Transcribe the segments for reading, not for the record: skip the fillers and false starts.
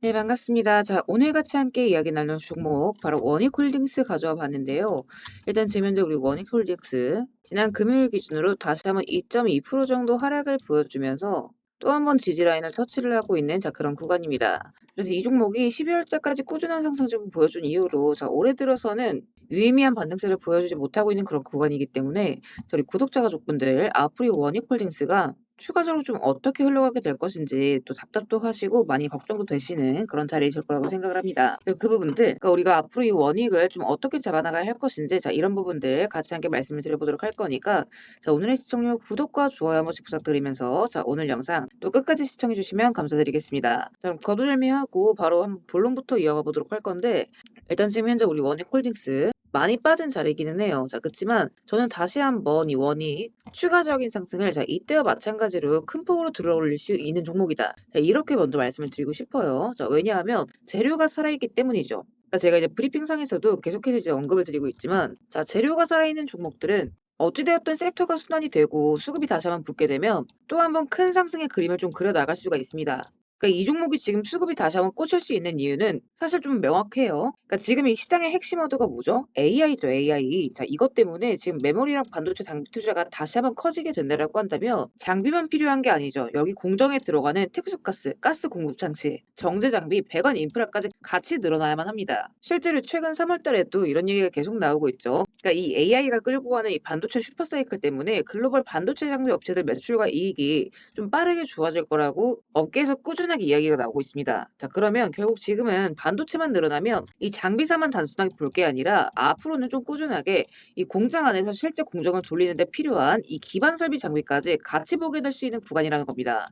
네, 반갑습니다. 자, 오늘 같이 함께 이야기 나눌 종목 바로 원익홀딩스 가져와 봤는데요. 일단 지면적 우리 원익홀딩스 지난 금요일 기준으로 다시 한번 2.2% 정도 하락을 보여주면서 또 한 번 지지라인을 터치를 하고 있는 그런 구간입니다. 그래서 이 종목이 12월 달까지 꾸준한 상승률을 보여준 이후로 올해 들어서는 유의미한 반등세를 보여주지 못하고 있는 그런 구간이기 때문에 저희 구독자 가족분들 앞으로 이 원익홀딩스가 추가적으로 좀 어떻게 흘러가게 될 것인지 또 답답도 하시고 많이 걱정도 되시는 그런 자리이실 거라고 생각을 합니다. 그래서 그 부분들, 그러니까 우리가 앞으로 이 원익을 좀 어떻게 잡아나가야 할 것인지 이런 부분들 같이 함께 말씀을 드려보도록 할 거니까 오늘의 시청률 구독과 좋아요 한 번씩 부탁드리면서 오늘 영상 또 끝까지 시청해 주시면 감사드리겠습니다. 자, 그럼 거두절미하고 바로 한번 본론부터 이어가 보도록 할 건데 일단 지금 현재 우리 원익홀딩스 많이 빠진 자리이기는 해요. 그치만 저는 다시 한번 이 원이 추가적인 상승을 이때와 마찬가지로 큰 폭으로 들어올릴 수 있는 종목이다. 이렇게 먼저 말씀을 드리고 싶어요. 왜냐하면 재료가 살아있기 때문이죠. 그러니까 제가 이제 브리핑상에서도 계속해서 이제 언급을 드리고 있지만 재료가 살아있는 종목들은 어찌되었든 섹터가 순환이 되고 수급이 다시 한번 붙게 되면 또 한번 큰 상승의 그림을 좀 그려 나갈 수가 있습니다. 그러니까 이 종목이 지금 수급이 다시 한번 꽂힐 수 있는 이유는 사실 좀 명확해요. 그러니까 지금 이 시장의 핵심 워드가 뭐죠? AI죠, AI. 이것 때문에 지금 메모리랑 반도체 장비 투자가 다시 한번 커지게 된다라고 한다면 장비만 필요한 게 아니죠. 여기 공정에 들어가는 특수가스, 가스 공급 장치, 정제 장비, 배관 인프라까지 같이 늘어나야만 합니다. 실제로 최근 3월 달에도 이런 얘기가 계속 나오고 있죠. 그러니까 이 AI가 끌고 가는 이 반도체 슈퍼사이클 때문에 글로벌 반도체 장비 업체들 매출과 이익이 좀 빠르게 좋아질 거라고 업계에서 꾸준하게 이야기가 나오고 있습니다. 그러면 결국 지금은 반도체만 늘어나면 이 장비사만 단순하게 볼 게 아니라 앞으로는 좀 꾸준하게 이 공장 안에서 실제 공정을 돌리는 데 필요한 이 기반 설비 장비까지 같이 보게 될 수 있는 구간이라는 겁니다.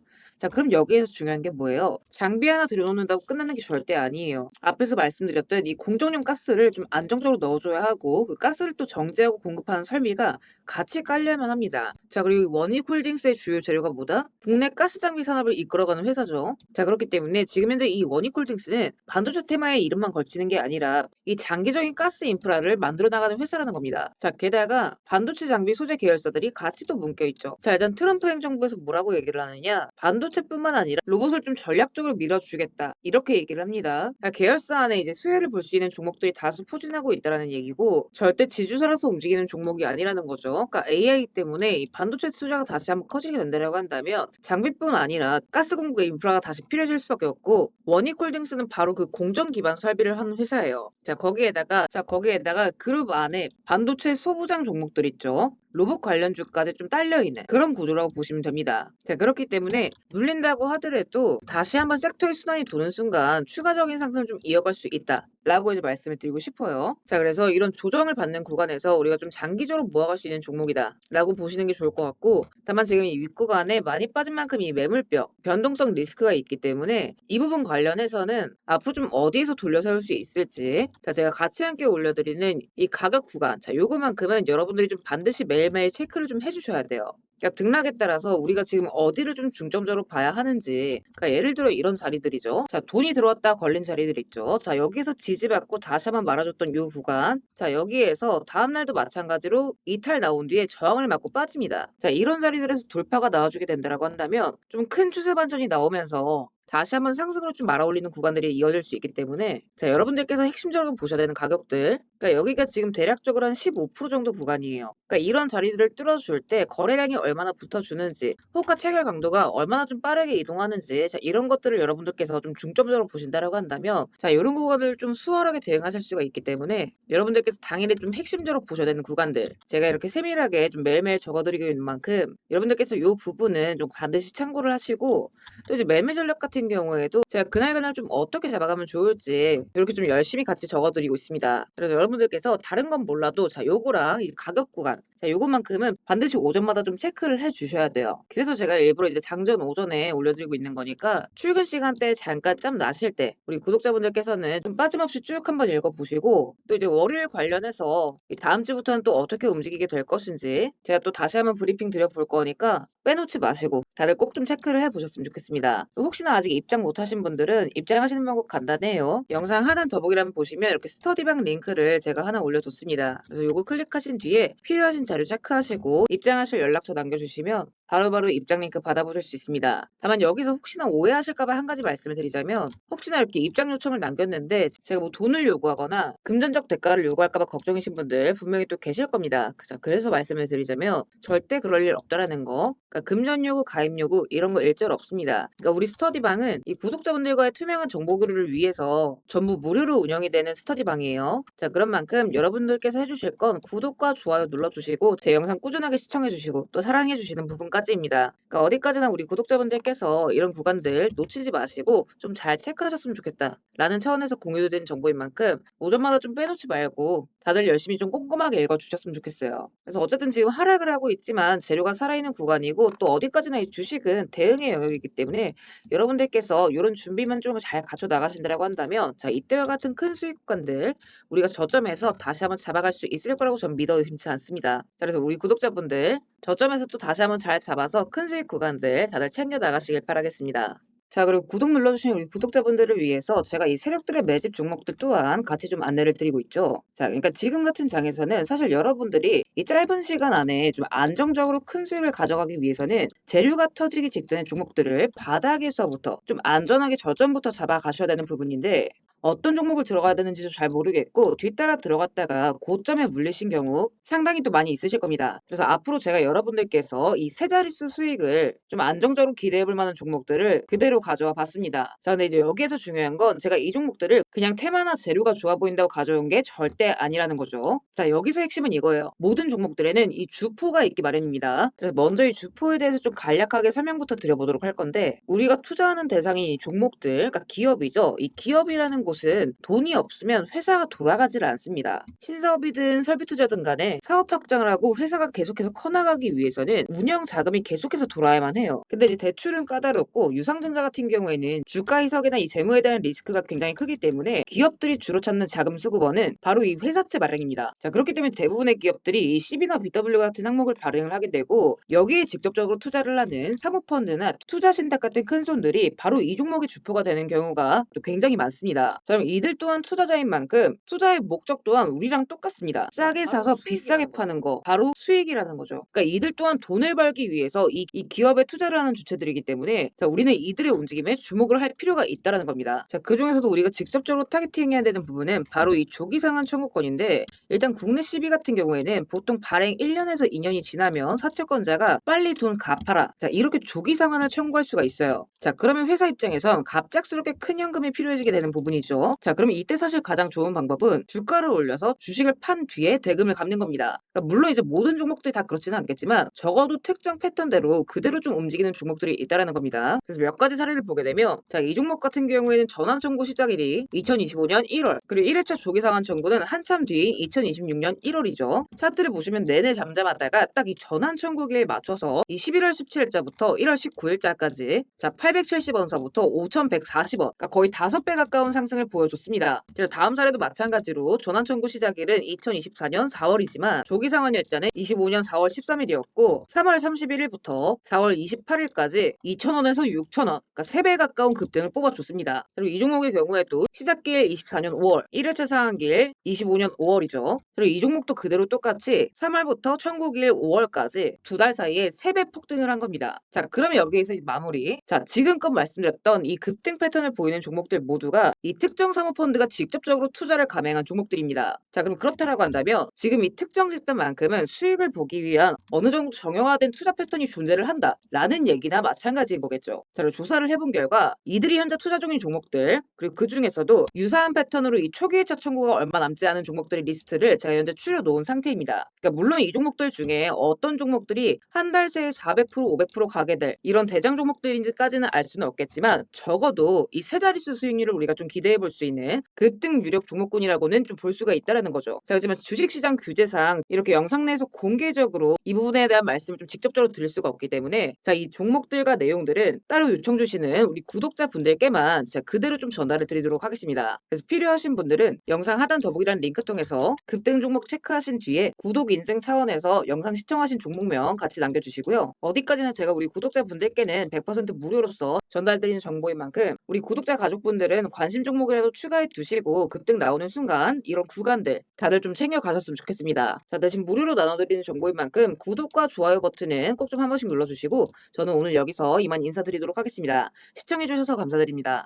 그럼 여기에서 중요한 게 뭐예요? 장비 하나 들여놓는다고 끝나는 게 절대 아니에요. 앞에서 말씀드렸던 이 공정용 가스를 좀 안정적으로 넣어줘야 하고 그 가스를 또 정제하고 공급하는 설비가 같이 깔려야만 합니다. 그리고 원익홀딩스의 주요 재료가 뭐다? 국내 가스 장비 산업을 이끌어가는 회사죠. 그렇기 때문에 지금 현재 이 원익홀딩스는 반도체 테마에 이름만 걸치는 게 아니라 이 장기적인 가스 인프라를 만들어 나가는 회사라는 겁니다. 게다가 반도체 장비 소재 계열사들이 같이 또 묶여 있죠. 일단 트럼프 행정부에서 뭐라고 얘기를 하느냐? 반도체뿐만 아니라 로봇을 좀 전략적으로 밀어주겠다. 이렇게 얘기를 합니다. 계열사 안에 이제 수혜를 볼 수 있는 종목들이 다수 포진하고 있다라는 얘기고 절대 지주사라서 움직이는 종목이 아니라는 거죠. 그러니까 AI 때문에 이 반도체 투자가 다시 한번 커지게 된다고 한다면 장비뿐 아니라 가스 공급 인프라가 다시 필요해질 수밖에 없고 원익홀딩스는 바로 그 공정 기반 설비를 하는 회사예요. 거기에다가 그룹 안에 반도체 소부장 종목들 있죠. 로봇 관련주까지 좀 딸려있는 그런 구조라고 보시면 됩니다. 그렇기 때문에 눌린다고 하더라도 다시 한번 섹터의 순환이 도는 순간 추가적인 상승을 좀 이어갈 수 있다. 라고 이제 말씀을 드리고 싶어요. 그래서 이런 조정을 받는 구간에서 우리가 좀 장기적으로 모아갈 수 있는 종목이다. 라고 보시는 게 좋을 것 같고, 다만 지금 이 윗구간에 많이 빠진 만큼 이 매물벽, 변동성 리스크가 있기 때문에 이 부분 관련해서는 앞으로 좀 어디에서 돌려세울 수 있을지, 제가 같이 함께 올려드리는 이 가격 구간, 요거만큼은 여러분들이 좀 반드시 매일매일 체크를 좀 해주셔야 돼요. 그러니까 등락에 따라서 우리가 지금 어디를 좀 중점적으로 봐야 하는지, 그러니까 예를 들어 이런 자리들이죠. 돈이 들어왔다 걸린 자리들 있죠. 여기에서 지지받고 다시 한번 말아줬던 요 구간. 여기에서 다음날도 마찬가지로 이탈 나온 뒤에 저항을 맞고 빠집니다. 이런 자리들에서 돌파가 나와주게 된다라고 한다면 좀 큰 추세 반전이 나오면서 다시 한번 상승으로 좀 말아올리는 구간들이 이어질 수 있기 때문에 여러분들께서 핵심적으로 보셔야 되는 가격들, 그러니까 여기가 지금 대략적으로 한 15% 정도 구간이에요. 그러니까 이런 자리들을 뚫어줄 때 거래량이 얼마나 붙어주는지, 호가 체결 강도가 얼마나 좀 빠르게 이동하는지, 이런 것들을 여러분들께서 좀 중점적으로 보신다라고 한다면 이런 구간을 좀 수월하게 대응하실 수가 있기 때문에 여러분들께서 당일에 좀 핵심적으로 보셔야 되는 구간들, 제가 이렇게 세밀하게 좀 매일매일 적어드리고 있는 만큼 여러분들께서 이 부분은 좀 반드시 참고를 하시고, 또 이제 매매 전략 같은 경우에도 제가 그날그날 좀 어떻게 잡아가면 좋을지 이렇게 좀 열심히 같이 적어드리고 있습니다. 그래서 여러분들께서 다른 건 몰라도 요거랑 이 가격 구간, 요것만큼은 반드시 오전마다 좀 체크를 해 주셔야 돼요. 그래서 제가 일부러 이제 장전 오전에 올려드리고 있는 거니까 출근 시간대에 잠깐 짬 나실 때 우리 구독자분들께서는 좀 빠짐없이 쭉 한번 읽어보시고, 또 이제 월요일 관련해서 이 다음 주부터는 또 어떻게 움직이게 될 것인지 제가 또 다시 한번 브리핑 드려볼 거니까 빼놓지 마시고 다들 꼭 좀 체크를 해보셨으면 좋겠습니다. 혹시나 아직 입장 못하신 분들은 입장하시는 방법 간단해요. 영상 하나 더보기란 보시면 이렇게 스터디방 링크를 제가 하나 올려뒀습니다. 그래서 요거 클릭하신 뒤에 필요하신 자료 체크하시고 입장하실 연락처 남겨주시면 바로바로 입장 링크 받아보실 수 있습니다. 다만 여기서 혹시나 오해하실까 봐 한 가지 말씀을 드리자면 혹시나 이렇게 입장 요청을 남겼는데 제가 뭐 돈을 요구하거나 금전적 대가를 요구할까 봐 걱정이신 분들 분명히 또 계실 겁니다. 그죠? 그래서 말씀을 드리자면 절대 그럴 일 없다라는 거. 그러니까 금전 요구, 가입 요구 이런 거 일절 없습니다. 그러니까 우리 스터디방은 이 구독자분들과의 투명한 정보 교류를 위해서 전부 무료로 운영이 되는 스터디방이에요. 자, 그런 만큼 여러분들께서 해주실 건 구독과 좋아요 눌러주시고 제 영상 꾸준하게 시청해주시고 또 사랑해주시는 부분까지입니다. 그러니까 어디까지나 우리 구독자분들께서 이런 구간들 놓치지 마시고 좀 잘 체크하셨으면 좋겠다 라는 차원에서 공유된 정보인 만큼 오전마다 좀 빼놓지 말고 다들 열심히 좀 꼼꼼하게 읽어주셨으면 좋겠어요. 그래서 어쨌든 지금 하락을 하고 있지만 재료가 살아있는 구간이고 또 어디까지나 이 주식은 대응의 영역이기 때문에 여러분들께서 이런 준비만 좀 잘 갖춰 나가신다라고 한다면 자, 이때와 같은 큰 수익 구간들 우리가 저점에서 다시 한번 잡아갈 수 있을 거라고 저는 믿어 의심치 않습니다. 자, 그래서 우리 구독자분들 저점에서 또 다시 한번 잘 잡아서 큰 수익 구간들 다들 챙겨 나가시길 바라겠습니다. 자, 그리고 구독 눌러주신 우리 구독자분들을 위해서 제가 이 세력들의 매집 종목들 또한 같이 좀 안내를 드리고 있죠. 자, 그러니까 지금 같은 장에서는 사실 여러분들이 이 짧은 시간 안에 좀 안정적으로 큰 수익을 가져가기 위해서는 재료가 터지기 직전의 종목들을 바닥에서부터 좀 안전하게 저점부터 잡아가셔야 되는 부분인데 어떤 종목을 들어가야 되는지도 잘 모르겠고 뒤따라 들어갔다가 고점에 물리신 경우 상당히 또 많이 있으실 겁니다. 그래서 앞으로 제가 여러분들께서 이 세 자릿수 수익을 좀 안정적으로 기대해 볼 만한 종목들을 그대로 가져와 봤습니다. 자, 근데 이제 여기에서 중요한 건 제가 이 종목들을 그냥 테마나 재료가 좋아 보인다고 가져온 게 절대 아니라는 거죠. 자, 여기서 핵심은 이거예요. 모든 종목들에는 이 주포가 있기 마련입니다. 그래서 먼저 이 주포에 대해서 좀 간략하게 설명부터 드려보도록 할 건데 우리가 투자하는 대상이 이 종목들, 그러니까 기업이죠. 이 기업이라는 곳은 돈이 없으면 회사가 돌아가질 않습니다. 신사업이든 설비투자든 간에 사업 확장을 하고 회사가 계속해서 커나가기 위해서는 운영 자금이 계속해서 돌아야만 해요. 근데 이제 대출은 까다롭고 유상증자 같은 경우에는 주가 희석이나 이 재무에 대한 리스크가 굉장히 크기 때문에 기업들이 주로 찾는 자금 수급원은 바로 이 회사채 발행입니다. 자, 그렇기 때문에 대부분의 기업들이 이 CB나 BW 같은 항목을 발행을 하게 되고 여기에 직접적으로 투자를 하는 사모펀드나 투자신탁 같은 큰 손들이 바로 이 종목의 주포가 되는 경우가 또 굉장히 많습니다. 자, 그럼 이들 또한 투자자인 만큼 투자의 목적 또한 우리랑 똑같습니다. 싸게 사서 비싸게 파는 거 바로 수익이라는 거죠. 그러니까 이들 또한 돈을 벌기 위해서 이 기업에 투자를 하는 주체들이기 때문에 자, 우리는 이들의 움직임에 주목을 할 필요가 있다는 겁니다. 자, 그 중에서도 우리가 직접적으로 타겟팅해야 되는 부분은 바로 이 조기상한 청구권인데 일단 국내 CB 같은 경우에는 보통 발행 1년에서 2년이 지나면 사채권자가 빨리 돈 갚아라. 자, 이렇게 조기 상환을 청구할 수가 있어요. 자, 그러면 회사 입장에선 갑작스럽게 큰 현금이 필요해지게 되는 부분이죠. 자, 그러면 이때 사실 가장 좋은 방법은 주가를 올려서 주식을 판 뒤에 대금을 갚는 겁니다. 그러니까 물론 이제 모든 종목들이 다 그렇지는 않겠지만 적어도 특정 패턴대로 그대로 좀 움직이는 종목들이 있다라는 겁니다. 그래서 몇 가지 사례를 보게 되면 자, 이 종목 같은 경우에는 전환 청구 시작일이 2025년 1월 그리고 1회차 조기 상환 청구는 한참 뒤인 2026년 1월이죠. 차트를 보시면 내내 잠잠하다가 딱 이 전환 청구기에 맞춰서 이 11월 17일자부터 1월 19일자까지 자 870원서부터 5140원 그러니까 거의 5배 가까운 상승을 보여줬습니다. 다음 사례도 마찬가지로 전환 청구 시작일은 2024년 4월이지만 조기 상환 일자는 25년 4월 13일이었고 3월 31일부터 4월 28일까지 2,000원에서 6,000원 그러니까 3배 가까운 급등을 뽑아줬습니다. 그리고 이 종목의 경우에도 시작길 24년 5월 1회차 상한길 25년 5월이죠. 그리고 이 종목도 그대로 똑같이 3월부터 청구길 5월까지 두 달 사이에 3배 폭등을 한 겁니다. 자, 그러면 여기에서 이제 마무리. 자, 지금껏 말씀드렸던 이 급등 패턴을 보이는 종목들 모두가 이 특정 사모펀드가 직접적으로 투자를 감행한 종목들입니다. 자, 그럼 그렇다라고 한다면 지금 이 특정 집단만큼은 수익을 보기 위한 어느 정도 정형화된 투자 패턴이 존재를 한다라는 얘기나 마찬가지인 거겠죠. 자, 그리고 조사를 해본 결과 이들이 현재 투자 중인 종목들 그리고 그 중에서도 유사한 패턴으로 이 초기 회차 청구가 얼마 남지 않은 종목들의 리스트를 제가 현재 추려놓은 상태입니다. 그러니까 물론 이 종목들 중에 어떤 종목들이 한 달 새에 400% 500% 가게 될 이런 대장 종목들인지까지는 알 수는 없겠지만 적어도 이 세 자릿수 수익률을 우리가 좀 기대해 볼 수 있는 급등 유력 종목군이라고는 좀 볼 수가 있다라는 거죠. 자, 하지만 주식시장 규제상 이렇게 영상 내에서 공개적으로 이 부분에 대한 말씀을 좀 직접적으로 드릴 수가 없기 때문에 자, 이 종목들과 내용들은 따로 요청 주시는 우리 구독자분들께만 제가 그대로 좀 전달을 드리도록 하겠습니다. 그래서 필요하신 분들은 영상 하단 더보기란 링크 통해서 급등 종목 체크하신 뒤에 구독 인증 차원에서 영상 시청하신 종목명 같이 남겨주시고요. 어디까지나 제가 우리 구독자분들께는 100% 무료로서 전달드리는 정보인 만큼 우리 구독자 가족분들은 관심 종목 종목이라도 추가해 두시고 급등 나오는 순간 이런 구간들 다들 좀 챙겨 가셨으면 좋겠습니다. 자, 대신 무료로 나눠드리는 정보인 만큼 구독과 좋아요 버튼은 꼭 좀 한 번씩 눌러주시고 저는 오늘 여기서 이만 인사드리도록 하겠습니다. 시청해주셔서 감사드립니다.